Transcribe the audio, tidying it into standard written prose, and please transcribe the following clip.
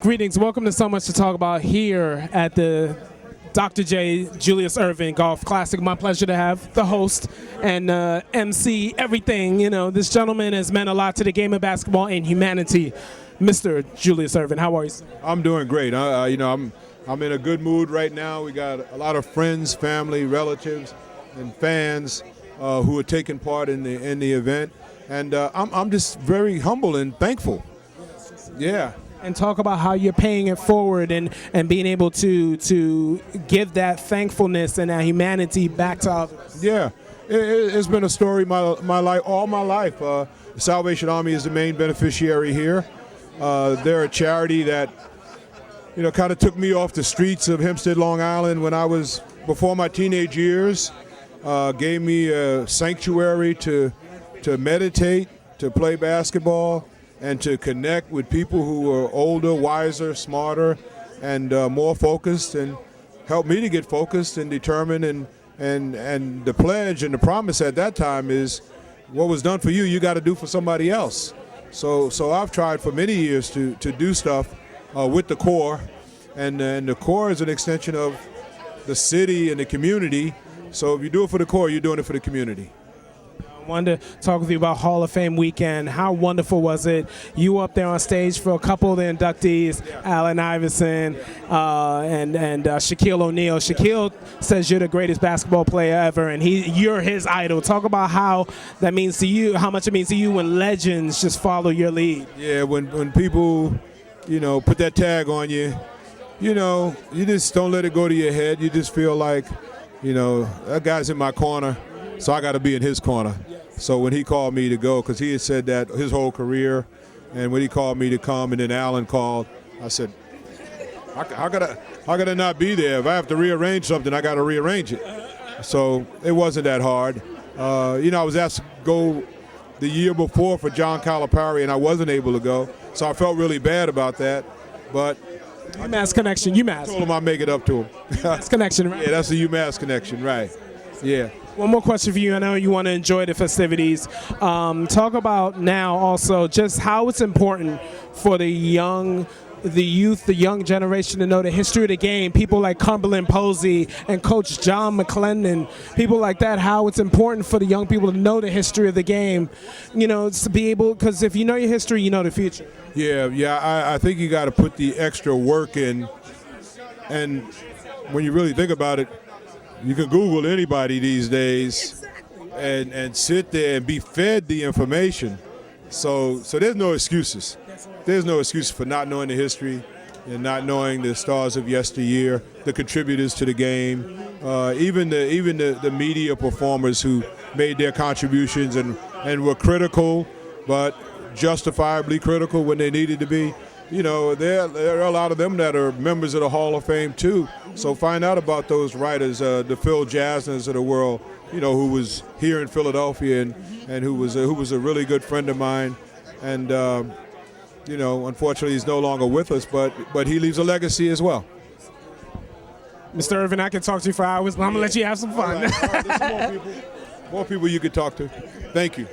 Greetings. Welcome to So Much to Talk About here at the Dr. J. Julius Erving Golf Classic. My pleasure to have the host and MC everything. You know, this gentleman has meant a lot to the game of basketball and humanity. Mr. Julius Erving, how are you? I'm doing great. I'm in a good mood right now. We got a lot of friends, family, relatives, and fans who are taking part in the event, and I'm just very humble and thankful. Yeah. And talk about how you're paying it forward and being able to give that thankfulness and that humanity back to others. Yeah, it's been a story all my life. The Salvation Army is the main beneficiary here. They're a charity that, you know, kind of took me off the streets of Hempstead, Long Island when I was before my teenage years. Gave me a sanctuary to meditate, to play basketball, and to connect with people who are older, wiser, smarter, and more focused, and help me to get focused and determined. And the pledge and the promise at that time is, what was done for you, you got to do for somebody else. So I've tried for many years to do stuff with the Corps, and the Corps is an extension of the city and the community. So if you do it for the Corps, you're doing it for the community. I wanted to talk with you about Hall of Fame weekend. How wonderful was it? You were up there on stage for a couple of the inductees, Allen Iverson and Shaquille O'Neal. Shaquille says you're the greatest basketball player ever, and you're his idol. Talk about how that means to you, how much it means to you when legends just follow your lead. Yeah, when people, you know, put that tag on you, you know, you just don't let it go to your head. You just feel like, you know, that guy's in my corner, so I got to be in his corner. So when he called me to go, because he had said that his whole career, and when he called me to come, and then Allen called, I said, how could I not be there? If I have to rearrange something, I got to rearrange it. So it wasn't that hard. You know, I was asked to go the year before for John Calipari, and I wasn't able to go, so I felt really bad about that. But UMass connection, UMass. I told him I'd make it up to him. UMass connection, right? Yeah, that's the UMass connection, right? Yeah. One more question for you. I know you want to enjoy the festivities. Talk about now also just how it's important for the youth, the young generation to know the history of the game. People like Cumberland Posey and Coach John McClendon, people like that, how it's important for the young people to know the history of the game, you know, to be able, because if you know your history, you know the future. Yeah, I think you got to put the extra work in, and when you really think about it, you can Google anybody these days and sit there and be fed the information. So there's no excuses. There's no excuse for not knowing the history and not knowing the stars of yesteryear, the contributors to the game, even the media performers who made their contributions and were critical, but justifiably critical when they needed to be. You know, there are a lot of them that are members of the Hall of Fame too. So find out about those writers, the Phil Jasners of the world, you know, who was here in Philadelphia and who was a really good friend of mine. And you know, unfortunately, he's no longer with us, but he leaves a legacy as well. Mr. Erving, I can talk to you for hours, but I'm gonna let you have some fun. All right. There's more people you could talk to. Thank you.